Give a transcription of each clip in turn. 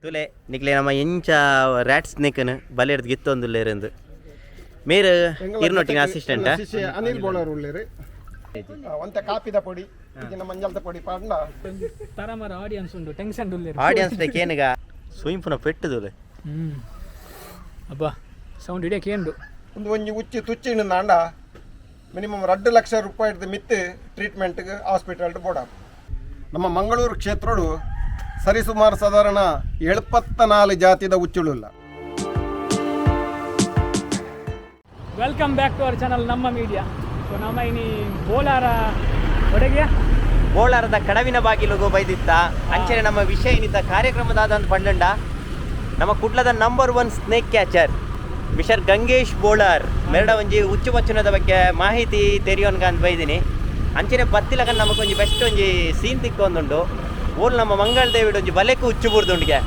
ತುಲೆ ನಿಕ್ಲೆ ನಮ್ಮ ಎಂಚ ರ್ಯಾಟ್ ಸ್ನೇಕನ್ ಬಲೆರ್ದು ಗಿತ್ತೊಂದುಲ್ಲೇರೆಂದು ಮೇರು ಇರ್ನೊಟ್ಟಿನ ಅಸಿಸ್ಟೆಂಟ್ ಅನಿಲ್ ಬೋಳರ್ ಉಳ್ಳೇರು ಒಂತ ಕಾಪಿದ ಪೊಡಿ ಇದನ್ನ ಮಂಜಲ್ದ ಪೊಡಿ ಪಾಂಡ ತರಮರ ಆಡಿಯನ್ಸ್ ಉಂಡು ಟೆನ್ಷನ್ ಉಳ್ಳೇರು ಆಡಿಯನ್ಸ್ ಕೇನಿಗ ಸ್ವಯಂಪುನ ಪೆಟ್ಟುದುಲೆ ಅಬ್ಬಾ ಸೌಂಡ್ ಇಡೇ ಕೇಂಡು ಒಂದು ಒಂಜಿ ಉಚ್ಚಿ ತುಚ್ಚಿನ ನಾಂಡ ಮಿನಿಮಮ್ 2 ಲಕ್ಷ ರೂಪಾಯಿದ ಮಿತ್ತು ಟ್ರೀಟ್ಮೆಂಟ್ಗೆ ಹಾಸ್ಪಿಟಲ್ ಬೋಡ ನಮ್ಮ ಮಂಗಳೂರು ಕ್ಷೇತ್ರಡು ಸರಿಸುಮಾರು ಸಾಧಾರಣ 74 ಜಾತಿದ ಉಚ್ಚುಳುಲ್ಲ. Welcome back to our channel ನಮ್ಮ ಮೀಡಿಯಾ. ಸೊ ನಮ್ಮ ಇನಿ ಬೋಲಾರ ಒಡೆಗೆ ಬೋಲಾರದ ಕಡವಿನ ಬಾಗಿಲುಗು ಬೈದಿತ್ತ ಅಂಚನೆ ನಮ್ಮ ವಿಷಯ ಏನಿದ್ದ ಕಾರ್ಯಕ್ರಮದಾದ ಪಂಡಂಡ ನಮ್ಮ ಕುಡ್ಲದ number 1 snake catcher mister Gangesh Bolar ಮೇರಡ ಒಂಜಿ ಉಚ್ಚು ಬಚ್ಚುನದ ಬಗ್ಗೆ ಮಾಹಿತಿ ತೆರಿಯೋನ್ಗ ಅಂತ ಬೈದಿನಿ ಅಂಚನೆ ಬತ್ತಿಲಕ ನಮಗೆ ಒಂಜಿ ಬೆಸ್ಟ್ ಒಂಜಿ ಸೀನ್ ತಿಕ್ಕೊಂದುಂಡು ಓಲ್ ನಮ್ಮ ಮಂಗಳದೇವಿ ಒಂಜಿ ಬಲೆಕ್ ಉಚ್ಚು ಬುರ್ದುಂಡಿಗೆ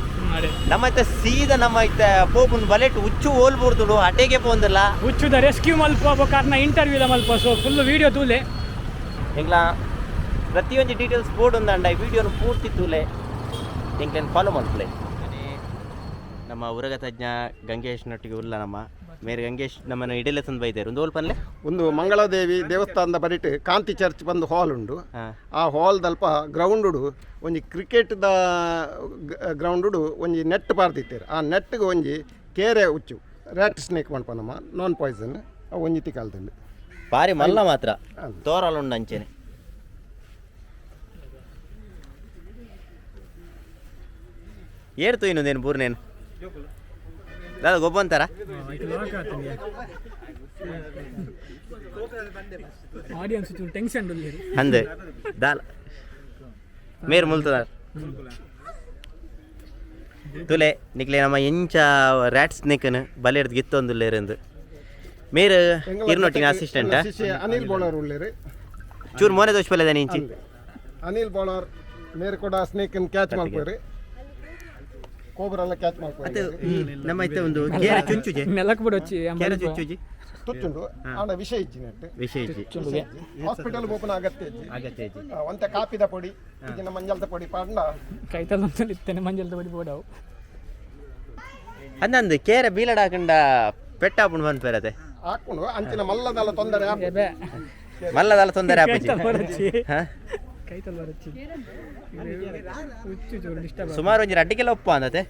ನಮ್ಮ ಇತ್ತ ಸೀದಾ ನಮ್ಮ ಇತ್ತ ಪೋಪುನ್ ಬಲೆಟ್ ಉಚ್ಚು ಓಲ್ ಬುರ್ದುಂಡು ಅಟೆಗೆ ಪೋಂದಿಲ್ಲ ಉಚ್ಚುದ ರೆಸ್ಕ್ಯೂ ಮಲ್ಪ ಕಾರಣ ಇಂಟರ್ವ್ಯೂದ ಮಲ್ಪ ಸೊ ಫುಲ್ ವಿಡಿಯೋ ತೂಲೆ ಎಂಗ್ಲ ಪ್ರತಿಯೊಂದು ಡೀಟೇಲ್ಸ್ ಬೋರ್ಡ್ ಒಂದಂಡ ಈ ವಿಡಿಯೋನ ಪೂರ್ತಿ ತೂಲೆ ಎಂಗ್ಲೇನು ಫಾಲೋ ಮಾಡ್ತಲೆ ನಮ್ಮ ಉರಗ ತಜ್ಞ ಗಂಗೇಶ್ನೊಟ್ಟಿಗೆ ಉಲ್ಲ ನಮ್ಮ ಮೇರೆ ಗಂಗೇಶ್ ನಮ್ಮನ್ನು ಇಡೀಲೆ ತಂದು ಬೈತಾರೆ ಒಂದು ಓಲ್ ಪನ್ಲೆ ಒಂದು ಮಂಗಳಾದೇವಿ ದೇವಸ್ಥಾನದ ಬರಿಟ್ ಕಾಂತಿ ಚರ್ಚ್ ಬಂದು ಹಾಲ್ ಉಂಡು. ಆ ಹಾಲ್ ದಲ್ಪ ಗ್ರೌಂಡ್ ಒಂಜಿ ಕ್ರಿಕೆಟ್ದ ಗ್ರೌಂಡ್ ಒಂಜಿ ನೆಟ್ ಪಾರ್ದಿತ್ತೇರು. ಆ ನೆಟ್ಗೆ ಒಂಜಿ ಕೇರೆ ಉಚ್ಚು ರ್ಯಾಟ್ ಸ್ನೇಕ್ ಮನ್ಪ ನಮ್ಮ ನಾನ್ ಪಾಯ್ಸನ್ ಒಂಜಿ ತಿಕಾಲ್ದಲ್ಲಿ ಭಾರಿ ಮಲ್ಲ ಮಾತ್ರ ತೋರಲುಂಡು ಅಂಚೆನೆ ಏರ್ತು ಇನ್ನೊಂದೇನು ಬೂರ್ನೇನು ದಾದ ಗೊಬ್ಬ ಅಂತಾರ ಆಡಿಯನ್ಸ್ ಟೆನ್ಷನ್ ಅಂದೆ ದಾಲ ಮೇರ್ ಮುಲ್ತದ ತುಲೆ ನಿಕ್ಲೆ ನಮ್ಮ ಎಂಚ ರ್ಯಾಟ್ ಸ್ನೇಕನ್ ಬಲೆರ್ದು ಗಿತ್ತೊಂದುಲ್ಲೇರೆಂದು ಮೇರು ಇರ್ನೊಟ್ಟಿನ ಅಸಿಸ್ಟೆಂಟ್ ಅನಿಲ್ ಬೋಳರ್ ಉಳ್ಳೇರು ಚೂರು ಮೋನೆ ದೋಷ ಪಲ್ಲೆ ಇಂಚಿ ಅನಿಲ್ ಬೋಳರ್ ಮೇರೆ ಕೂಡ ಸ್ನೇಕನ್ ಕ್ಯಾಚ್ ಮಾಡ್ಕೋರಿ ಕೋಬ್ರೆಲ್ಲ ಕ್ಯಾಚ್ ಮಾಡ್ಕೋರಿ ನಮ್ಮ ಇತ್ತ ಒಂದು ಕೇರ ಚುಂಚುಜೆ ನೆಲಕ್ಕೆ ಬಿಡೊಚ್ಚಿ ಕೇರ ಚುಂಚುಜಿ ತುಚ್ಚುಂಡು ಆಂಡ ವಿಷಯ ಇಚ್ಚಿನಟ್ಟು ವಿಷಯ ಇಜ್ಜಿ ಹಾಸ್ಪಿಟಲ್ ಓಪನ್ ಅಗತ್ಯ ಇಜ್ಜಿ ಒಂತೆ ಕಾಪಿದ ಪೊಡಿ ಇದನ್ನ ಮಂಜಲ್ದ ಪೊಡಿ ಪಾಂಡ ಕೈತಲ್ಲ ಇತ್ತೇನೆ ಮಂಜಲ್ದ ಪೊಡಿ ಬೋಡವು ಅಂದಂದು ಕೇರ ಬೀಲಡ ಹಾಕೊಂಡ ಪೆಟ್ಟಾಪುಂಡು ಬಂದು ಪೇರತೆ ಹಾಕೊಂಡು ಅಂಚಿನ ಮಲ್ಲದಲ್ಲ ತೊಂದರೆ ಮಲ್ಲದಲ್ಲ ತೊಂದರೆ ಆಪುಜಿ ಸುಮಾರು ಒಂಜಿ ಅಡ್ಡಿಗೆಲ್ಲ ಒಪ್ಪ ಅಂದತೆ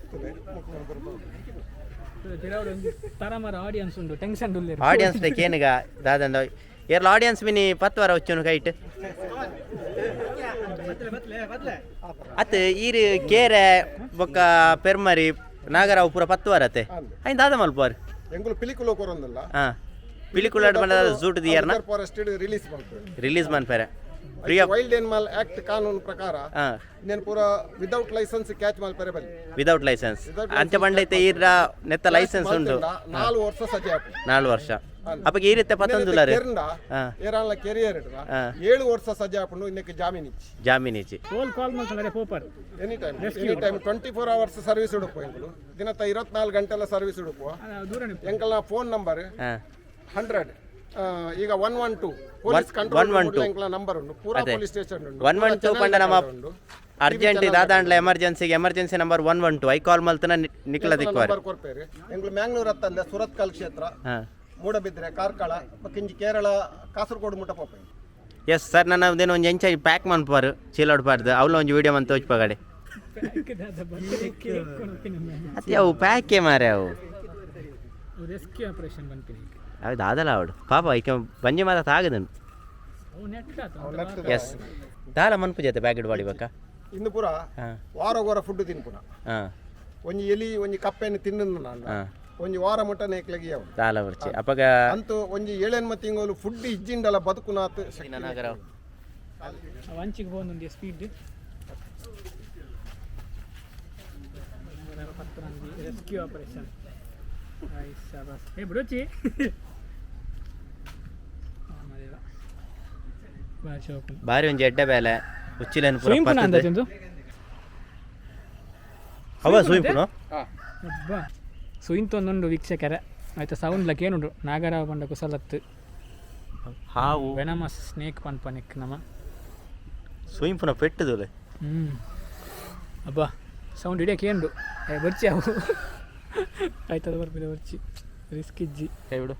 ತರಮರ ಆಡಿಯನ್ಸ್ ಉಂಡು ಟೆನ್ಷನ್ ಉಳ್ಳೇರು ಆಡಿಯನ್ಸ್ ಕೇನಿಗ ದಾದಂಡ ಏರ್ಲ ಆಡಿಯನ್ಸ್ ಮಿನಿ 10 ವಾರ వచ్చును ಕೈಟ್ ಅತ್ ಈರ್ ಕೇರೆ ಬೊಕ್ಕ ಪೆರ್ಮರಿ ನಾಗರಾವ್ ಪೂರ 10 ವಾರ ಅತೆ ಐನ್ ದಾದ ಮಲ್ಪಾರ್ ಎಂಗುಲು ಪಿಲಿಕುಲ ಕೊರೊಂದಲ್ಲ ಪಿಲಿಕುಲಾಡ್ ಬಂದ ಜೂಟ್ ದಿಯರ್ನ ಫಾರೆಸ್ಟ್ ರಿಲೀಸ್ ಮನ್ಪೆರೆ ವೈಲ್ಡ್ ಅನಿಮಲ್ ಆಕ್ಟ್ ಕಾನೂನು ಪ್ರಕಾರ ಇನ್ನೇನು ಪೂರ ವಿದೌಟ್ ಲೈಸೆನ್ಸ್ ಕ್ಯಾಚ್ ಮಲ್ಪರೆ ಬಲ್ಲಿ ವಿದೌಟ್ ಲೈಸೆನ್ಸ್ ಅಂಚೆ ಬಂಡೈತೆ ಈರ ನೆತ್ತ ಲೈಸೆನ್ಸ್ ಉಂಡು 4 ವರ್ಷ ಸಜೆ 4 ವರ್ಷ ಅಪ್ಪಗೆ ಈ ರೀತಿ ಪತ್ತೊಂದುಲಾರೆ ಏರಾನ್ಲ ಕೆರಿಯರ್ 7 ವರ್ಷ ಸಜೆ ಹಾಕೊಂಡು ಇನ್ನಕ್ಕೆ ಜಾಮೀನ್ ಇಚ್ಚಿ ಕಾಲ್ ಮಾಡ್ತಾರೆ ಪೋಪರ್ ಎನಿ ಟೈಮ್ 24 ಅವರ್ಸ್ ಸರ್ವಿಸ್ ಉಡುಪು ಎಂಗಳು ದಿನತ್ತ 24 ಗಂಟೆಲ್ಲ ಸರ್ವಿಸ್ ಉಡುಪು ಎಂಕಲ್ನ ಫೋನ್ ನಂಬರ್ 100 ಈಗ 112 ಪೊಲೀಸ್ ಕಂಟ್ರೋಲ್ ಎಂಕಲ್ನ ನಂಬರ್ ಉಂಡು ಪೂರಾ ಪೊಲೀಸ್ ಸ್ಟೇಷನ್ ಉಂಡು 112 ಪಂಡ ನಮ್ಮ ಅರ್ಜೆಂಟ್ ದಾದಾಂಡ್ಲ ಎಮರ್ಜೆನ್ಸಿ ನಂಬರ್ 112 ಐ ಕಾಲ್ ಮಲ್ತನ ನಿಕ್ಲ ದಿಕ್ವಾರೆ ನಂಬರ್ ಕೊರ್ಪೇರಿ ಎಂಗಳು ಮ್ಯಾಂಗ್ಳೂರ್ ಹತ್ತಂದೆ ಸುರತ್ಕಲ್ ಕ್ಷೇತ್ರ ಮೂಡಬಿದ್ರೆ ಕಾರ್ಕಳ ಪಕ್ಕಿಂಜಿ ಕೇರಳ ಕಾಸರಗೋಡು ಮುಟ್ಟ ಪೋಪೆ ಎಸ್ ಸರ್ ನನ್ನ ಒಂದೇನು ಒಂದು ಎಂಚ ಪ್ಯಾಕ್ ಮನ್ಪಾರು ಚೀಲಾಡ್ಬಾರ್ದು ಅವಳ ಒಂದು ವಿಡಿಯೋ ಮಂತ್ ತೋಚ್ಪಾಗಡೆ ಅತ್ತೆ ಅವು ಪ್ಯಾಕೇ ಮಾರೆ ಅವು ರೆಸ್ಕ್ಯೂ ಆಪರೇಷನ್ ಬಂತೀನಿ ಅದು ದಾದಲ್ಲ ಅವಡು ಪಾಪ ಈಗ ಬಂಜಿ ಮಾತ ಆಗದನು ಎಸ್ ದಾಲ ಮನ್ಪು ಜೊತೆ ಪ್ಯಾಕೆಟ್ ಬಾಡಿಬೇಕಾ ಇನ್ನು ಪೂರ ವಾರ ಫುಡ್ ತಿನ್ಪುನ ಒಂಜಿ ಎಲಿ ಒಂಜಿ ಕಪ್ಪೆಯನ್ನು ತಿನ್ನ ನಾನು ಒಂಜಿ ವಾರ ಮುಟ್ಟ ನೇಕ್ಲಗಿ ಅವು ದಾಲ ಬರ್ಚಿ ಅಪ್ಪಗ ಅಂತೂ ಒಂಜಿ 7 ತಿಂಗಳು ಫುಡ್ ಇಜ್ಜಿಂಡಲ ಬದುಕುನಾತ್ ನಗರ ವಂಚಿಗೆ ಹೋಗೊಂದು ಸ್ಪೀಡ್ ರೆಸ್ಕ್ಯೂ ಆಪರೇಷನ್ ಬಿಡೋಚಿ ಬಾರಿ ಒಂಜಿ ಎಡ್ಡೆ ಬೇಲೆ ಉಚ್ಚಿಲೇನು ಅವ ಸೂಯಿಂಪುನು ಸುಯಿಂತೊಂದುಂಡು ವೀಕ್ಷಕರ ಆಯ್ತಾ ಸೌಂಡ್ಲಕ್ಕೆ ಏನುಂಡು ನಾಗರಾವ ಬಂಡ ಕುಸಲತ್ತು ಹಾವು ವೆನಮಸ್ ಸ್ನೇಕ್ ಪನ್ಪನಿಕ್ ನಮ್ಮ ಸೂಯಿಂಪುನ ಪೆಟ್ಟುದುಲೆ ಅಬ್ಬಾ ಸೌಂಡ್ ಇಡಕ್ಕೆ ಏನುಂಡು ಬರ್ಚಿ ಅವು ಆಯ್ತದ ಬರ್ಬಿದೆ ಬರ್ಚಿ ರಿಸ್ಕ್ ಇಜ್ಜಿ ಬಿಡು.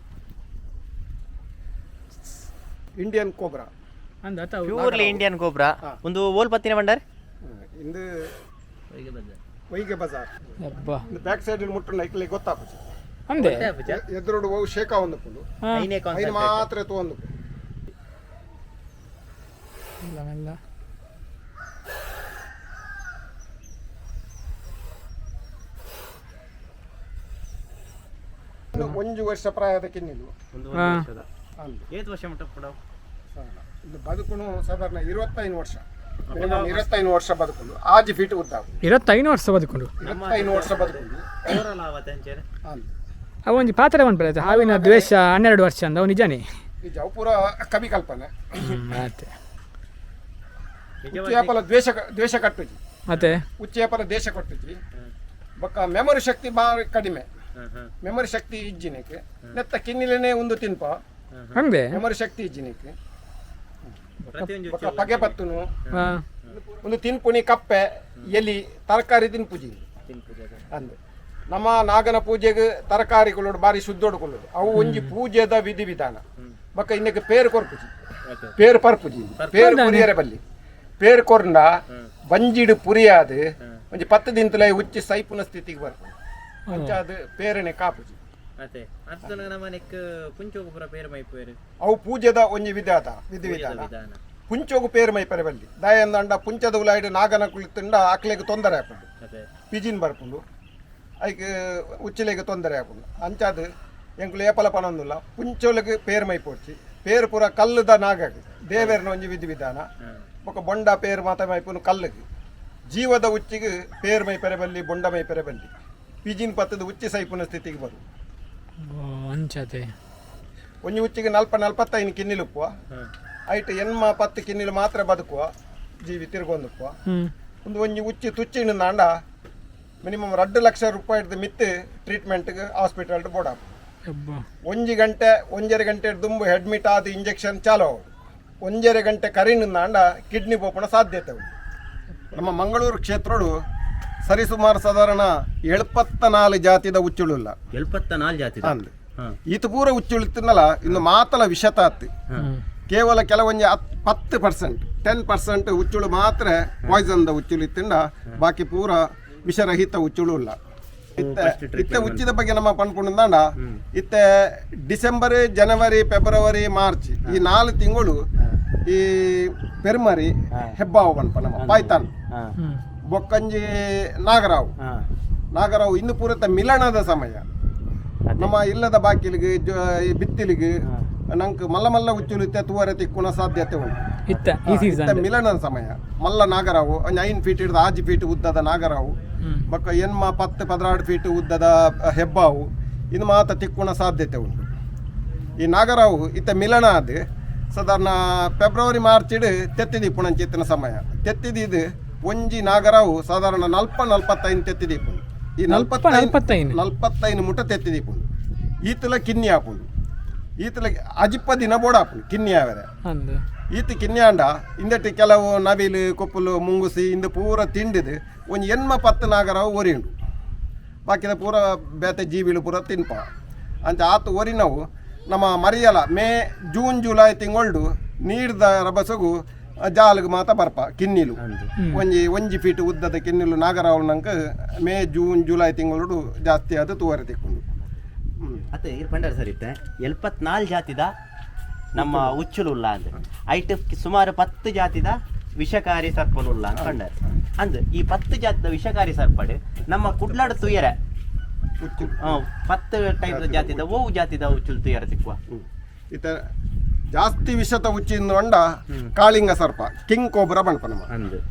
ಇಂಡಿಯನ್ ಕೋಬ್ರಾ ಅಂದ ಆತ ಪ್ಯೂರ್ಲಿ ಇಂಡಿಯನ್ ಕೋಬ್ರಾ. ಒಂದು ಓಲ್ ಪತ್ತಿನ ಬಂಡಾರ ಇಂದು ವೈಗೆ ಬಜಾರ್ ಅಬ್ಬಾ ಬ್ಯಾಕ್ ಸೈಡ್ ಮುಟ್ಟು ಇಕ್ಲಿ ಗೊತ್ತಾಗ್ತದೆ. ಅಂದೆ ಎದುರುಡು ಹೋಗಿ ಶೇಖ ಹೊಂದಕೊಂಡು ಐನು ಮಾತ್ರ ತೊಗೊಂಡು ಇಲ್ಲ ಮೆಲ್ಲ ಒಂದು ವರ್ಷ ಪ್ರಾಯದ ಕಿನ್ನಿಲು ಏತ್ ವರ್ಷ ಮುಟ್ಟ ಕೊಡವು ಇದು ಬದುಕುನು ಸಾಧಾರಣ 25 ವರ್ಷ, ಮಿನಿಮಮ್ 25 ವರ್ಷ ಬದುಕೊಂಡು 5 ಫೀಟ್ ಉದ್ದ 25 ವರ್ಷ ಬದುಕೊಂಡು 25 ವರ್ಷ ಬದುಕೊಂಡು ಅವ ಒಂಜಿ ಪಾತ್ರೆ ಬಂದ್ಬಿಡತ್ತೆ ಹಾವಿನ ದ್ವೇಷ 12 ವರ್ಷ ಅಂದ ಅವು ನಿಜಾನೇ ನಿಜ. ಅವು ಪೂರ ಕವಿ ಕಲ್ಪನೆ. ಮತ್ತೆ ಉಚ್ಚೇಪಲ ದ್ವೇಷ ಕಟ್ಟುಜಿ ಮತ್ತೆ ಉಚ್ಚೇಪಲ ದೇಶ ಕೊಟ್ಟುಜಿ. ಬೊಕ್ಕ ಮೆಮೊರಿ ಶಕ್ತಿ ಭಾರಿ ಕಡಿಮೆ. ಮೆಮೊರಿ ಶಕ್ತಿ ಇಜ್ಜಿನಕ್ಕೆ ನೆತ್ತ ಕಿನ್ನಿಲೇನೆ ಒಂದು ತಿನ್ಪ ಹಂಗೆ ಮೆಮೊರಿ ಶಕ್ತಿ ಇಜ್ಜಿನಕ್ಕೆ ಪಗೆ ಪತ್ತುನು ಒಂದು ತಿನ್ಪುನಿ ಕಪ್ಪೆ ಎಲಿ ತರಕಾರಿ ತಿನ್ಪುಜಿ ಅಂದು ನಮ್ಮ ನಾಗನ ಪೂಜೆಗೆ ತರಕಾರಿಗಳು ಬಾರಿ ಶುದ್ಧೋಡ್ಕೊಳ್ಳೋದು ಅವು ಒಂಜಿ ಪೂಜೆದ ವಿಧಿ ವಿಧಾನ. ಬಕ್ಕ ಇನ್ನಕ್ಕೆ ಪೇರು ಕೊರ್ಪುಜಿ ಪೇರು ಪರ್ಪುಜಿ ಪೇರು ಪುರಿಯರೆ ಬಲ್ಲಿ ಪೇರು ಕೊರ್ಂಡ ಬಂಜಿಡು ಪುರಿಯಾದ ಒಂಜಿ 10 ದಿನತಲೇ ಉಚ್ಚಿ ಸೈಪುನ ಸ್ಥಿತಿಗೆ ಬರ್ಪು ಅಂಚಾದ ಪೇರನೆ ಕಾಪುಜಿ. ಅವು ಪೂಜೆದ ಒಂಜಿ ವಿಧಿ ವಿಧಾನ ಪುಂಚೋಗು ಪೇರು ಮೈಪರೆ ಬಲ್ಲಿ ದಯಂದಂಡ ಪುಂಚದ ಉಲಾಯ್ಡು ನಾಗನ ಕುಳಿತುಂಡ ಅಕ್ಲೆಗೆ ತೊಂದರೆ ಹಾಕೊಂಡು ಪಿಜಿನ್ ಬರ್ಪುಂಡು ಐಕೆ ಉಚ್ಚಿಲೆಗೆ ತೊಂದರೆ ಹಾಕೊಂಡು ಅಂಚಾದ ಎಂಕ್ಲು ಏಪಲ ಪನೊಂದುಲ್ಲ ಪುಂಚೋಲಿಗೆ ಪೇರು ಮೈ ಪೋಡ್ಚಿ ಪೇರು ಪೂರ ಕಲ್ಲುದ ನಾಗಗೆ ದೇವೇರ್ನ ಒಂಜಿ ವಿಧಿ ವಿಧಾನ. ಬೊಕ್ಕ ಬೊಂಡ ಪೇರು ಮಾತ ಮೈಪುನು ಕಲ್ಲುಗೆ ಜೀವದ ಉಚ್ಚಿಗೆ ಪೇರು ಮೈ ಪೆರೆ ಬಲ್ಲಿ ಬೊಂಡ ಮೈ ಪೆರೆ ಬಲ್ಲಿ ಪಿಜಿನ್ ಪತ್ತದ ಉಚ್ಚಿ ಸೈಪುನ ಸ್ಥಿತಿಗೆ ಬರು ಅಂಚತೆ ಒಂಜಿ ಉಚ್ಚಿಗೆ 40-45 ಕಿನ್ನಿಲುಪ್ಪುವ ಐಟ್ ಎನ್ಮ 10 ಕಿನ್ನಿಲು ಮಾತ್ರ ಬದುಕುವ ಜೀವಿ ತಿರ್ಗೊಂದುಪ್ಪುವ. ಒಂದು ಒಂಜಿ ಉಚ್ಚಿ ತುಚ್ಚಿನ ಅಂಡ ಮಿನಿಮಮ್ 2 ಲಕ್ಷ ರೂಪಾಯಿ ಮಿತ್ತು ಟ್ರೀಟ್ಮೆಂಟ್ಗೆ ಹಾಸ್ಪಿಟಲ್ ಬೋಡ ಒಂಜಿ ಗಂಟೆ 1.5 ಗಂಟೆ ದುಂಬು ಅಡ್ಮಿಟ್ ಆದ ಇಂಜೆಕ್ಷನ್ ಚಾಲು ಆಗೋದು 1.5 ಗಂಟೆ ಕರಿನಿಂದ ಅಂಡ ಕಿಡ್ನಿ ಪೋಪಣ ಸಾಧ್ಯತೆ ಉಂಟು. ನಮ್ಮ ಮಂಗಳೂರು ಕ್ಷೇತ್ರಡು ಸರಿಸುಮಾರು ಸಾಧಾರಣ 74 ಜಾತಿದ ಉಚ್ಚುಳುಲ್ಲ 74 ಜಾತಿ ಅಂದ್ ಈತ ಪೂರ ಉಚ್ಚುಳಿತಿನಲ್ಲ ಇನ್ನು ಮಾತಲ ವಿಷತಾತ್ ಕೇವಲ ಕೆಲವೊಂದು 10% 10% ಉಚ್ಚುಳು ಮಾತ್ರ ಪಾಯ್ಸನ್ದ ಉಚ್ಚುಳಿತಿಂಡ ಬಾಕಿ ಪೂರ ವಿಷರಹಿತ ಉಚ್ಚುಳು ಇಲ್ಲ. ಇತ್ತೆ ಉಚ್ಚಿದ ಬಗ್ಗೆ ನಮ್ಮ ಪನ್ಪುಂಡ ಇತ್ತೆ ಡಿಸೆಂಬರ್ ಜನವರಿ ಫೆಬ್ರವರಿ ಮಾರ್ಚ್ ಈ 4 ತಿಂಗಳು ಈ ಪೆರ್ಮರಿ ಹೆಬ್ಬಾವು ಪನ್ಪ ನಮ್ಮ ಪಾಯ್ತಾನ್ ಬೊಕ್ಕಂಜಿ ನಾಗರಾವು ಇನ್ನು ಪೂರತ ಮಿಲನದ ಸಮಯ. ನಮ್ಮ ಇಲ್ಲದ ಬಾಕಿಲಿಗೆ ಬಿತ್ತಿಲಿಗೆ ನಂಗೆ ಮಲ್ಲ ಉಚ್ಚುಲಿತ್ತೆ ತೂವರೆ ತಿಕ್ಕುನ ಸಾಧ್ಯತೆ ಉಂಟು. ಮಿಲನದ ಸಮಯ ಮಲ್ಲ ನಾಗರಾವು ಒಂದು 5 ಫೀಟ್ ಹಿಡಿದು 6 ಫೀಟ್ ಉದ್ದದ ನಾಗರಾವು ಬೊಕ್ಕ ಎನ್ಮ 10-12 ಫೀಟ್ ಉದ್ದದ ಹೆಬ್ಬಾವು ಇನ್ನು ಮಾತ ತಿಕ್ಕುನ ಸಾಧ್ಯತೆ ಉಂಟು. ಈ ನಾಗರಾವು ಇತ್ತ ಮಿಲನ ಅದು ಸಾಧಾರಣ ಫೆಬ್ರವರಿ ಮಾರ್ಚ್ ಇಡು ತೆತ್ತಿದೀಪುಣಂಚಿತ್ತಿನ ಸಮಯ ತೆತ್ತಿದ್ದು ಒಂಜಿ ನಾಗರಾವು ಸಾಧಾರಣ 40-45 ತೆತ್ತಿದೀಪುಂಡು. ಈ 45 ಮುಟ್ಟ ತೆತ್ತಿದೀಪುಂಡು. ಈತಲ ಕಿನ್ನಿ ಹಾಪುಂಡು ಈತಲ ಅಜಿಪ್ಪ ದಿನ ಬೋಡ ಹಾಪುಂಡು ಕಿನ್ನಿ ಆವರೆ ಈತ ಕಿನ್ನಿಯಾಂಡ ಇಂದಟಿ ಕೆಲವು ನವಿಲು ಕೊಪ್ಪಲು ಮುಂಗುಸಿ ಇಂದು ಪೂರ ತಿಂಡಿದು ಒಂದು 10 ನಾಗರಾವು ಒರಿಯುಂಡು ಬಾಕಿದ ಪೂರ ಬೇತೆ ಜೀವಿಲು ಪೂರ ತಿನ್ಪ ಅಂಚ ಆತು ಒರಿನವು ನಮ್ಮ ಮರಿಯಲ ಮೇ ಜೂನ್ ಜುಲೈ ತಿಂಗಳು ನೀಡ್ದ ರಭಸಗು ಜಾಲ್ಗೆ ಮಾತ ಬರ್ಪ ಕಿನ್ನಿಲು ಒಂಜಿ ಫೀಟ್ ಉದ್ದದ ಕಿನ್ನಿಲು ನಾಗರಾವು ನಂಗೆ ಮೇ ಜೂನ್ ಜುಲೈ ತಿಂಗಳು ಜಾಸ್ತಿ ಆದ ತೂವರೆ ತಿಕ್ಕೊಂಡು ಅತ್ತೆ ಪಂಡರ್ ಸರ್ ಇತ್ತೆ 74 ಜಾತಿದ ನಮ್ಮ ಉಚ್ಚುಲುಲ್ಲ ಅಂದ್ ಐಟ್ ಸುಮಾರು 10 ಜಾತಿದ ವಿಷಕಾರಿ ಸರ್ಪನುಲ್ಲ ಅಂತ ಪಂಡರ್ ಅಂದ್ ಈ 10 ಜಾತಿದ ವಿಷಕಾರಿ ಸರ್ಪಡ್ ನಮ್ಮ ಕುಡ್ಲಾಡ ತುಯರೆ ಉಚ್ಚು 10 ಟೈಪ್ ಜಾತಿದ ಓವು ಜಾತಿದ ಉಚ್ಚುಲು ತುಯರೆ ತಿಕ್ಕುವ ಇತ ಜಾಸ್ತಿ ವಿಷತ ಉಚ್ಚಿಂದು ಅಂಡ ಕಾಳಿಂಗ ಸರ್ಪ ಕಿಂಗ್ ಕೋಬ್ರಾ ಬಣ್ಪ ನಮ್ಮ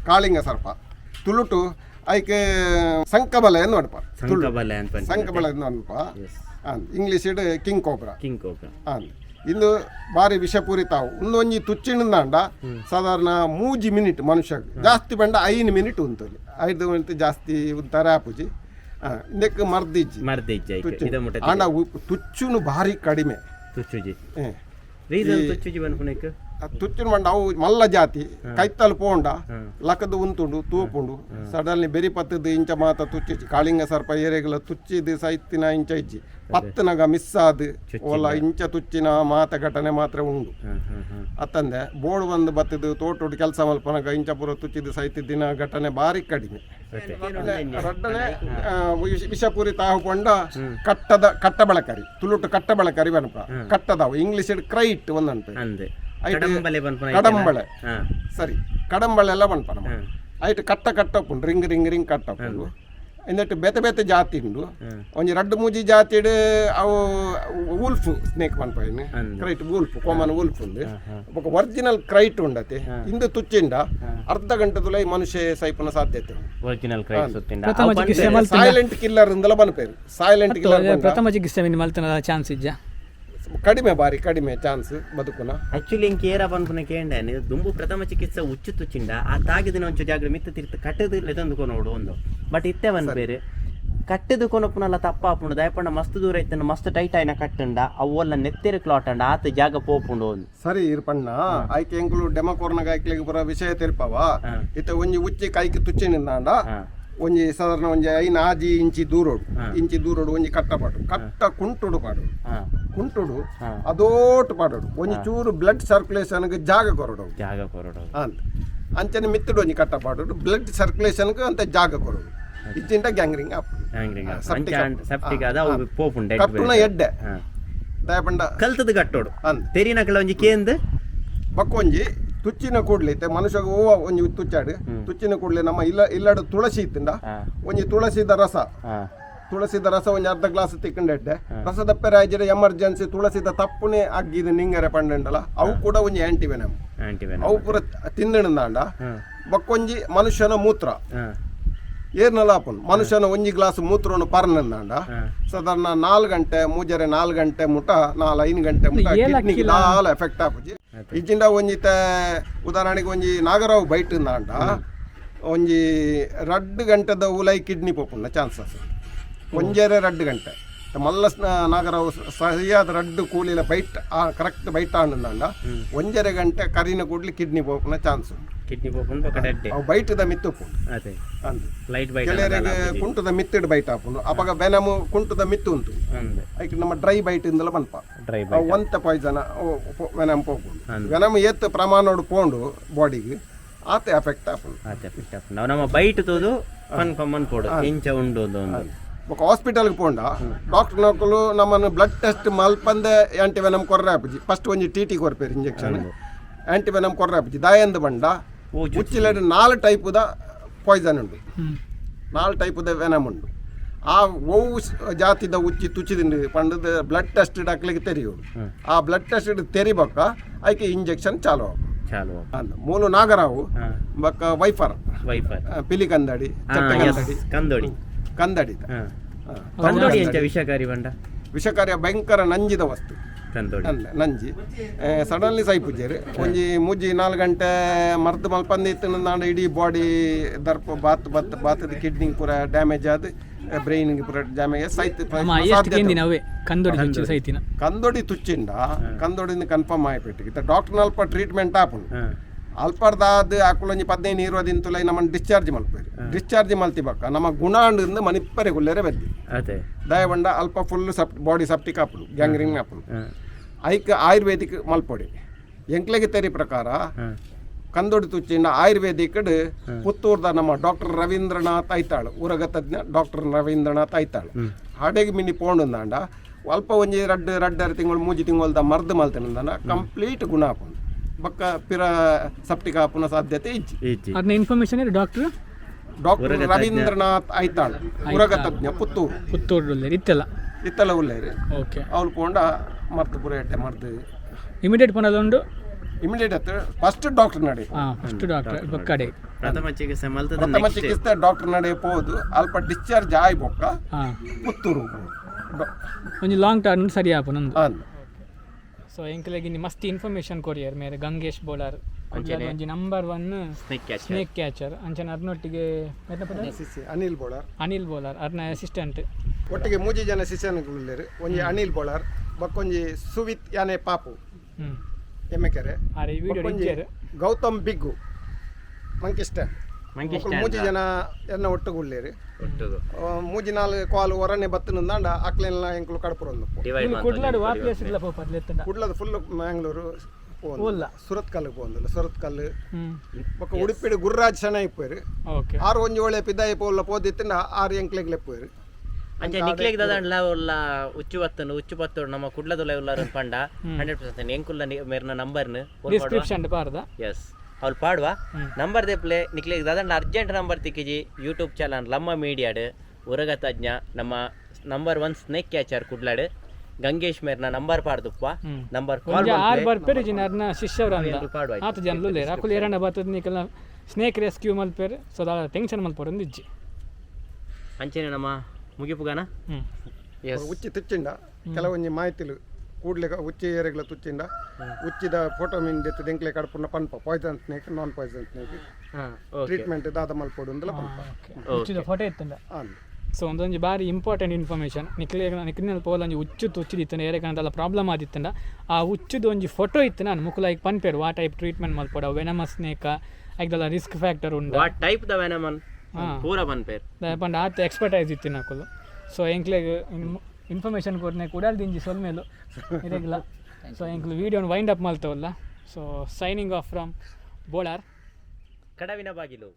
ಕಾಳಿಂಗ ಸರ್ಪ ತುಳುಟು ಐಕೆ ಸಂಕಬಲ ಎಂದು ಅನ್ಪ ಸಂಕಬಲ ಎಂದು ಅನ್ಪ ಇಂಗ್ಲೀಷ್ ಇಡ್ ಕಿಂಗ್ ಕೋಬ್ರಾ ಇಂದು ಬಾರಿ ವಿಷಪೂರಿತಾವು ಒಂದೊಂಜಿ ತುಚ್ಚಿನಿಂದ ಸಾಧಾರಣ 3 ಮಿನಿಟ್ ಮನುಷ್ಯ ಜಾಸ್ತಿ ಬಂಡ 5 ಮಿನಿಟ್ ಉಂತಲ್ಲಿ 5 ಮಿನಿಟ್ ಜಾಸ್ತಿ ಉಂತಾರೆ ಆಪುಜಿ ಇದಕ್ಕೆ ಮರ್ದಿಜ್ಜಿ ಆಂಡ ತುಚ್ಚುನು ಭಾರಿ ಕಡಿಮೆ ತುಚ್ಚುಜಿ ತುಚ್ಚಿನ ಮಂಡ ಅವು ಮಲ್ಲ ಜಾತಿ ಕೈತಲು ಪೋಂಡ ಲಕದ ಉಂತುಂಡು ತೂಪುಂಡು ಸಡನ್ಲಿ ಬೆರಿ ಪತ್ತದ ಇಂಚ ಮಾತ ತುಚ್ಚಿಚ್ಚಿ ಕಾಳಿಂಗ ಸರ್ಪ ಏರೆಗಳ ತುಚ್ಚಿದ ಸೈತಿನ ಇಂಚ ಇಜ್ಜಿ ಪತ್ತನಗ ಮಿಸ್ ಆದ್ ಓಲ ಇಂಚ ತುಚ್ಚಿನ ಮಾತ ಘಟನೆ ಮಾತ್ರ ಉಂಡು ಅತ್ತಂದೆ ಬೋರ್ಡ್ ಬಂದು ಬತ್ತದು ತೋಟೋಡು ಕೆಲಸ ಮಲ್ಪನಗ ಇಂಚ ಪೂರ ತುಚ್ಚಿದ ಸೈತಿದ್ದಿನ ಘಟನೆ ಬಾರಿ ಕಡಿಮೆ ರಡ್ಡನೆ ವಿಷಪೂರಿ ತಾವು ಪೊಂಡ ಕಟ್ಟ ಬಳಕರಿ ತುಳುಟು ಕಟ್ಟ ಬಳಕರಿ ಬನಪ ಕಟ್ಟದಾವು ಇಂಗ್ಲಿಷ್ ಕ್ರೈಟ್ ಒಂದಂಟು ಕಡಂಬಳೆ ಸರಿ ಕಡಂಬಳೆ ಎಲ್ಲ ಬನ್ಪ ನಮ್ಮ ಆಯ್ತು ಕಟ್ಟಪ್ಪುಂಡು ರಿಂಗ್ ರಿಂಗ್ ರಿಂಗ್ ಕಟ್ಟಪ್ಪುಂಡು എന്നിട്ട് ಬೇತೆ ಜಾತಿ ಉಂಡು ಒಂಜಿ ರಡ್ಡು ಮೂಜಿ ಜಾತಿಡ್ ಅವು ವೂಲ್ಫ್ ಸ್ನೇಕ್ ಪನ್ಪೈನ್ ಕ್ರೈಟ್ ವೂಲ್ಫ್ ಕಾಮನ್ ವೂಲ್ಫ್ ಉಂಡು ಬೊಕ ಒರಿಜಿನಲ್ ಕ್ರೈಟ್ ಉಂಡತೆ ಇಂದು ತುಚ್ಚಿಂಡ ಅರ್ಧ ಗಂಟೆ ತುಲೈ ಮನುಷ್ಯ ಸೈಪುನ ಸಾಧ್ಯತೆ ಒರಿಜಿನಲ್ ಕ್ರೈಟ್ ಸೈಲೆಂಟ್ ಕಿಲ್ಲರ್ ಇಂದಲ ಬನ್ಪೇರು ಸೈಲೆಂಟ್ ಕಿಲ್ಲರ್ ಪ್ರಥಮ ಚಿಕಿತ್ಸೆ ಮಲ್ತನ ಚಾನ್ಸ್ ಇಜ್ಜ ಕಡಿಮೆ ಬಾರಿ ಕಡಿಮೆ ಚಾನ್ಸ್ ಬದುಕುನ ಆಕ್ಚುಲಿ ಇಂಕ ಏರ ಪನ್ಪುನ ಕೇಂಡ ದುಂಬು ಪ್ರಥಮ ಚಿಕಿತ್ಸೆ ಉಚ್ಚು ತುಚ್ಚಿಂಡ ಆ ತಾಗಿದಿನ ಒಂಚು ಜಾಗ್ರ ಮಿತ್ತ ತಿರ್ತ ಕಟ್ಟದು ಲೆದಂದು ಕೊನೋಡು ಒಂದು ಬಟ್ ಇತ್ತೆ ಬೇರೆ ಕಟ್ಟದು ಕೊನಪ್ಪುನಲ್ಲ ತಪ್ಪಾಪುಂಡು ದಯಪಂಡ ಮಸ್ತ್ ದೂರ ಇತ್ತನ ಮಸ್ತ್ ಟೈಟ್ ಆಯ್ನ ಕಟ್ಟಂಡ ಅವಲ್ಲ ನೆತ್ತೆರೆ ಕ್ಲಾಟ್ ಅಂಡ ಆತ ಜಾಗ ಪೋಪುಂಡು ಒಂದು ಸರಿ ಇರ್ಪಣ್ಣ ಆಯ್ಕೆ ಎಂಕುಲು ಡೆಮಕೋರ್ನಾಗ ಆಯ್ಕೆಲಿಗೆ ಪುರ ವಿಷಯ ತೆರ್ಪವ ಇತ್ತ ಒಂಜಿ ಉಚ್ಚಿ ಕೈಗೆ ತುಚ್ಚಿನಿಂದ ಒಂಜಿ ಸಾಧಾರಣ ಒಂಜಿ 5 ಇಂಚಿ ದೂರೋಡು ಒಂಜಿ ಕಟ್ಟ ಕುಂಟುಡು ಪಾಡು ಕುಂಟುಡು ಅದೋಟು ಪಾಡೋಡು ಒಂಜಿ ಚೂರು ಬ್ಲಡ್ ಸರ್ಕ್ಯುಲೇಷನ್ ಜಾಗ ಕೊರಡು ಅಂತ ಅಂಚನೆ ಮಿತ್ತಡು ಒಂಜಿ ಕಟ್ಟ ಪಾಡೋಡು ಬ್ಲಡ್ ಸರ್ಕ್ಯುಲೇಷನ್ ಅಂತ ಜಾಗ ಕೊರಡು ಇಚ್ಚಿಂದ ಗ್ಯಾಂಗ್ರಿಂಗ್ ಕಟ್ಟುನ ಎಡ್ಡೆ ದಯಪಂಡ ಕಲ್ತದ ಕಟ್ಟೋಡು ತೆರಿನಕಲ ಒಂಜಿ ಕೇಂದ್ ಬಕ್ಕೊಂಜಿ ತುಚ್ಚಿನ ಕೂಡ್ಲಿ ಮನುಷ್ಯ ಹೂವ ಒಂಜಿ ತುಚ್ಚಾಡು ತುಚ್ಚಿನ ಕೂಡ್ಲಿ ನಮ್ಮ ಇಲ್ಲಡು ತುಳಸಿ ಇತ್ತಿಂದ ಒಂಜಿ ತುಳಸಿದ ರಸ ಒಂಜಿ ಅರ್ಧ ಗ್ಲಾಸ್ ತಿಕ್ಕಂಡೆಡ್ಡೆ ರಸದ ಪೆರಾಜಿರ ಎಮರ್ಜೆನ್ಸಿ ತುಳಸಿದ ತಪ್ಪುನೆ ಅಗ್ಗಿದ ನಿಂಗರೆ ಪಂಡಂಡಲ್ಲ ಅವು ಕೂಡ ಒಂಜಿ ಆಂಟಿವೆನಮ್ ಅವು ಪೂರ ತಿಂದಿಣಂದಾಂಡ ಬಕ್ಕೊಂಜಿ ಮನುಷ್ಯನ ಮೂತ್ರ ಏರ್ನಲ್ಲ ಆಪುನ್ ಮನುಷ್ಯನ ಒಂಜಿ ಗ್ಲಾಸ್ ಮೂತ್ರವನ್ನು ಪರ್ನಂದಾಂಡ ಸಾಧಾರಣ 4 ಗಂಟೆ ಮೂಜರೆ 4 ಗಂಟೆ ಮುಟ 4-5 ಗಂಟೆ ಮುಟ ಕಿಡ್ನಿಗೆ ಲಾಲ ಎಫೆಕ್ಟ್ ಆಪುಜಿ ಇಜ್ಜಿಂಡ ಒಂಜಿತ ಉದಾಹರಣೆಗೆ ಒಂಜಿ ನಾಗರಾವು ಬೈಟ್ಂದಾಂಡ ಒಂಜಿ 2 ಗಂಟೆದ ಉಲೈ ಕಿಡ್ನಿ ಪೋಪುಂಡ ಚಾನ್ಸಸ್ ಒಂಜರೆ 2 ಗಂಟೆ ಮಲ್ಲ ನಾಗರಾವು ಸರಿಯಾದ 2 ಕೂಲಿಲ ಬೈಟ್ ಕರೆಕ್ಟ್ ಬೈಟ್ ಆಂಡಂದಾಂಡ ಒಂಜರೆ ಗಂಟೆ ಕರಿನ ಕೂಡ್ಲಿ ಕಿಡ್ನಿ ಪೋಪುನ ಚಾನ್ಸ್ ಅವು ಬೈಟದ ಮಿತ್ತುಪ್ಪು ಕೆಲವರಿಗೆ ಕುಂಟದ ಮಿತ್ತಿಡ್ ಬೈಟ್ ಹಾಪುಂಡು ಅಪಗ ವೆನಮು ಕುಂಟದ ಮಿತ್ತು ಉಂಟು ಐಕ್ ನಮ್ಮ ಡ್ರೈ ಬೈಟ್ ಇಂದಲ ಬನ್ಪ ಒಂತ ಪಾಯ್ಸನ್ ವೆನಮ್ ಪೋಪುಂಡು ವೆನಮ್ ಏತ್ ಪ್ರಮಾಣ ಪೋಂಡು ಬಾಡಿಗೆ ಆತ ಎಫೆಕ್ಟ್ ಆಪುಂಡು ನಮ್ಮ ಬೈಟ್ ತೋದು ಕನ್ಫರ್ಮ್ ಅನ್ಪೋಡು ಇಂಚ ಉಂಡು ఒక హాస్పిటల్కి పోండా డాక్టర్ నొక్కలు నమ్మను బ్లడ్ టెస్ట్ మల్పందే యాంటీవెనమ్ కొర్ర ఆపుజಿ ಫಸ್ಟ್ ಒಂಜಿ ಟಿಟಿ ಕೊರ್ಪೇರು ಇಂಜೆಕ್ಷನ್ ಆಂಟಿವೆನಮ್ ಕೊರ್ರ ಆಪುಜಿ ದಾಯಂದು ಬಂಡ ಉಚ್ಚಿಲೆಡ್ 4 ಟೈಪುದ ಪಾಯ್ಸನ್ ಉಂಡು 4 ಟೈಪುದ ವೆನಮ್ ಉಂಡು ಆ ಒವು ಜಾತಿದ ಉಚ್ಚಿ ತುಚ್ಚಿದಿಂಡು ಪಂಡದ ಬ್ಲಡ್ ಟೆಸ್ಟ್ ಡಾಕ್ಲಿಗೆ ತೆರೆಯೋಡು ಆ ಬ್ಲಡ್ ಟೆಸ್ಟ್ ತೆರಿಬಕ್ಕ ಆಯ್ಕೆ ಇಂಜೆಕ್ಷನ್ ಚಾಲು ಅಂದ ಮೂಲು ನಾಗರಾವು ಬಕ್ಕ ವೈಫರ್ ಪಿಲಿ ಕಂದಡಿ ಕಂದಡಿ ವಿಷಕಾರಿ ಭಯಂಕರ ನಂಜಿದ ವಸ್ತು ನಂಜಿ ಸಡನ್ಲಿ ಸೈಪುಜೇರು ಒಂಜಿ 3-4 ಗಂಟೆ ಮರ್ದು ಮಲ್ಪಂದಿತ್ತು ಇಡೀ ಬಾಡಿ ದರ್ಪ ಬಾತದ ಕಿಡ್ನಿ ಪೂರ ಡ್ಯಾಮೇಜ್ ಆದ ಬ್ರೈನ್ಗೆ ಪೂರ ಡ್ಯಾಮೇಜ್ ಕಂದೊಡಿ ತುಚ್ಚಿಂಡ ಕಂದೊಡಿಂದ ಕನ್ಫರ್ಮ್ ಆಯ್ಪೆಟ್ಟು ಡಾಕ್ಟರ್ ಅಲ್ಪ ಟ್ರೀಟ್ಮೆಂಟ್ ಆಪುಂಡು ಅಲ್ಪರ್ದಾದ ಆಕುಲೊಂಜಿ 15-20 ದಿನ ತುಲೈ ನಮ್ಮನ್ನು ಡಿಸ್ಚಾರ್ಜ್ ಮಲ್ತಿಬಕ್ಕ ನಮ್ಮ ಗುಣಾಂಡಿಂದ ಮನಿಪ್ಪರೆ ಗುಲ್ಲೆರೆ ಬೆದ್ದಿ ದಯಬಂಡ ಅಲ್ಪ ಫುಲ್ ಬಾಡಿ ಸೆಪ್ಟಿಕ್ ಆಪುಡು ಗ್ಯಾಂಗ್ರಿಂಗ್ ಆಪುಡು ಐಕ್ ಆಯುರ್ವೇದಿಕ್ ಮಲ್ಪೊಡಿ ಎಂಕ್ಲೆಗೆ ತೆರಿ ಪ್ರಕಾರ ಕಂದೊಡಿ ತುಚ್ಚಿಂಡ ಆಯುರ್ವೇದಿಕ್ ಪುತ್ತೂರ್ದ ನಮ್ಮ ಡಾಕ್ಟರ್ ರವೀಂದ್ರನಾಥ್ ಐತಾಳು ಊರಗ ತಜ್ಞ ಡಾಕ್ಟರ್ ರವೀಂದ್ರನಾಥ್ ಐತಾಳು ಹಾಡೆಗೆ ಮಿನಿ ಪೋಂಡುಂದಾಂಡ ಅಲ್ಪ ಒಂಜಿ 2 ತಿಂಗಳು 3 ತಿಂಗಳದ ಮರ್ದು ಮಲ್ತೇನೆ ಕಂಪ್ಲೀಟ್ ಗುಣ ಆಪುಂಡು ಬಕ್ಕ ಪಿರ ಸೆಪ್ಟಿಕ್ ಆಪುನ ಸಾಧ್ಯತೆ ಇಜ್ಜಿ ಅದನ್ನ ಇನ್ಫಾರ್ಮೇಶನ್ ಡಾಕ್ಟರ್ ರವೀಂದ್ರನಾಥ್ ಐತಾಳ್ ಉರಗ ತಜ್ಞ ಪುತ್ತೂರು ಇತ್ತಲ ಉಳ್ಳೇರಿ ಓಕೆ ಅವ್ಲು ಪೋಂಡ ಮರ್ದು ಪುರ ಎಟ್ಟೆ ಮರ್ದು ಇಮಿಡಿಯೇಟ್ ಪೋನದೊಂದು ಇಮಿಡಿಯೇಟ್ ಹತ್ರ ಫಸ್ಟ್ ಡಾಕ್ಟರ್ ನಡೆ ಫಸ್ಟ್ ಡಾಕ್ಟರ್ ಬಕ್ಕಡೆ ಪ್ರಥಮ ಚಿಕಿತ್ಸೆ ಡಾಕ್ಟರ್ ನಡೆ ಪೋದು ಅಲ್ಪ ಡಿಸ್ಚಾರ್ಜ್ ಆಯ್ ಬೊಕ್ಕ ಪುತ್ತೂರು ಒಂಜಿ ಲಾಂಗ್ ಟರ್ಮ್ ಸರಿ ಆಪುನಂದು ಸೊ ಎಂಕಲೆಗೆ ಮಸ್ತ್ ಇನ್ಫಾರ್ಮೇಶನ್ ಕೊರಿಯರ್ ಮೇರೆ ಗಂಗೇಶ್ ಬೋಲಾರ್ ಒಂಜಿ ನಂಬರ್ 1 ಸ್ನೇಕ್ ಕ್ಯಾಚರ್ ಅಂಚನೆ ಅರ್ನೊಟ್ಟಿಗೆ ಅನಿಲ್ ಬೋಲಾರ್ ಅರ್ನ ಅಸಿಸ್ಟೆಂಟ್ ಒಟ್ಟಿಗೆ 3 ಜನ ಶಿಷ್ಯನುಗಳು ಒಂಜಿ ಅನಿಲ್ ಬೋಲಾರ್ ಬಕ್ಕೊಂಜಿ ಸುವಿತ್ ಯಾನೆ ಪಾಪು ಎಮ್ಮೆಕೆರೆ ಅರೆ ಈ ವಿಡಿಯೋ ಇಜ್ಜೇರು ಗೌತಮ್ ಬಿಗ್ಗು ಮಂಕಿಷ್ಟ ಮೂಜಿ ಜನ ಎನ್ನ ಒಟ್ಟುಗುಳ್ಳೇರಿ ಮೂಜಿ ನಾಲ್ಕು ಕಾಲು ಹೊರನೆ ಬತ್ತನಿಂದ ಅಕ್ಲೆಲ್ಲ ಎಂಕ್ಲು ಕಡಪುರೊಂದು ಕುಡ್ಲಾಡು ಆ ಪ್ಲೇಸ್ ಇಲ್ಲ ಪೋಪರ್ಲೆ ಎತ್ತಂಡ ಕುಡ್ಲದ ಫುಲ್ ಮ್ಯಾಂಗ್ಳೂರು ಸುರತ್ ಕಲ್ಲು ಪೋಂದಿಲ್ಲ ಸುರತ್ ಕಲ್ಲು ಬೊಕ್ಕ ಉಡುಪಿಡು ಗುರ್ರಾಜ್ ಸೆನ ಇಪ್ಪೇರು ಓಕೆ ಆರು ಒಂಜಿ ಒಳ್ಳೆ ಪಿದಾಯಿ ಪೋಲ್ಲ ಪೋದಿತ್ತಿಂದ ಆರು ಎಂಕ್ಲೆಗ್ಲೆ ಇಪ್ಪೇರು ಅಂಚೆ ನಿಕ್ಲೆಗ್ ದಾದಂಡ್ಲ ಉಲ್ಲ ಉಚ್ಚು ಬತ್ತನು ಉಚ್ಚು ಬತ್ತೋಡು ನಮ್ಮ ಕುಡ್ಲದುಲ ಉಲ್ಲಾರು ಪಂಡ 100% ಎಂಕುಲ್ಲ ಮೇರ್ನ ನಂಬರ್ನು ಡಿಸ್ಕ್ರಿಪ್ಷನ್ ಪಾರ್ದ ಎಸ್ ಅವ್ರು ಪಾಡುವ ನಂಬರ್ ದೇಪ್ಲೆ ನಿಕ್ಲೆಗ್ ದಾದಂಡ್ಲ ಅರ್ಜೆಂಟ್ ನಂಬರ್ ತಿಕ್ಕಿಜಿ ಯೂಟ್ಯೂಬ್ ಚಾನಲ್ ಲಮ್ಮ ಮೀಡಿಯಾಡು ಉರಗ ತಜ್ಞ ನಮ್ಮ ನಂಬರ್ 1 ಸ್ನೇಕ್ ಕ್ಯಾಚರ್ ಕುಡ್ಲಾಡು ಗಂಗೇಶ್ ಮೇರ್ನ ನಂಬರ್ ಪಾಡ್ದುಪ್ಪ ನಂಬರ್ ಕಾಲ್ ಆರು ಬರ್ಪೇರು ಜಿನರ್ನ ಶಿಷ್ಯವ್ರ ಅಂದ ಆತ ಜನಲು ಲೇರ ಅಕುಲು ಎರಡ ಬತ್ತದ ನಿಕಲ ಸ್ನೇಕ್ ರೆಸ್ಕ್ಯೂ ಮಲ್ಪೇರು ಸೊ ದಾಳ ಟೆನ್ಷನ್ ಮಲ್ಪೋರು ಇಜ್ಜಿ ಅಂಚೆನೆ ನಮ್ಮ ಮುಗಿಪುಗಾನ ಉಚ್ಚಿ ತುಚ್ಚಿಂಡ ಕೆಲವೊಂಜಿ ಮಾಹಿತಿಲು ಕೂಡ್ಲೆ ಉಚ್ಚಿ ಏರೆಗ್ಲ ತುಚ್ಚಿಂಡ ಉಚ್ಚಿದ ಫೋಟೋ ಮೀನ್ ದೆತ್ತು ದೆಂಕ್ಲೆ ಕಡಪುನ ಪನ್ಪ ಪಾಯ್ಸನ್ ಸ್ನೇಕ್ ನಾನ್ ಪಾಯ್ಸನ್ ಸ್ನೇಕ್ ಟ್ರೀಟ್ಮೆಂಟ್ ದಾದ ಮಲ್ಪೋಡು ಅಂದಲ ಪನ್ಪ ಉಚ್ಚಿದ ಫೋಟೋ ಎತ್ತಂಡ ಸೊ ಒಂದೊಂದು ಬಾರಿ ಇಂಪಾರ್ಟೆಂಟ್ ಇನ್ಫಾರ್ಮೇಷನ್ ನಿಕ್ಲಿನಲ್ಲಿ ಪೋಲೊಂಜಿ ಉಚ್ಚುತ್ತು ಉಚ್ಚಿದಿತ್ತಂಡ ಏರೆ ಕಾರಣದಲ್ಲ ಪ್ರಾಬ್ಲಮ್ ಆದಿತ್ತಂಡ ಆ ಉಚ್ಚುದು ಒಂಜಿ ಫೋಟೋ ಇತ್ತು ನಾನು ಮುಕ್ಕುಲ ಈಗ ಪನ್ಪೇರು ಆ ಟೈಪ್ ಟ್ರೀಟ್ಮೆಂಟ್ ಮಲ್ಪೋಡ ವೆನಮಸ್ ಸ್ನೇಕ ಐಕ್ದಲ್ಲ ರಿಸ್ಕ್ ಫ್ಯಾಕ್ಟರ್ ಉಂಡು ವಾಟ್ ಟೈಪ್ ದ ವೆನಮನ್ ಪೂರ ಪನ್ಪೇರು ಪಂಡ ಆತ ಎಕ್ಸ್ಪರ್ಟೈಸ್ ಇತ್ತು ನಾಕುಲು ಸೊ ಎಂಕ್ಲೆಗ್ ಇನ್ಫಾರ್ಮೇಷನ್ ಕೊಡ್ನೆ ಕೂಡಲ್ ದಿಂಜಿ ಸೊಲ್ಮೇಲು ಇರೆಗ್ಲ ಸೊ ಎಂಕ್ಲು ವಿಡಿಯೋನ ವೈಂಡ್ ಅಪ್ ಮಲ್ತವಲ್ಲ so signing off from Bolar ಕಡವಿನ ಬಾಗಿಲು.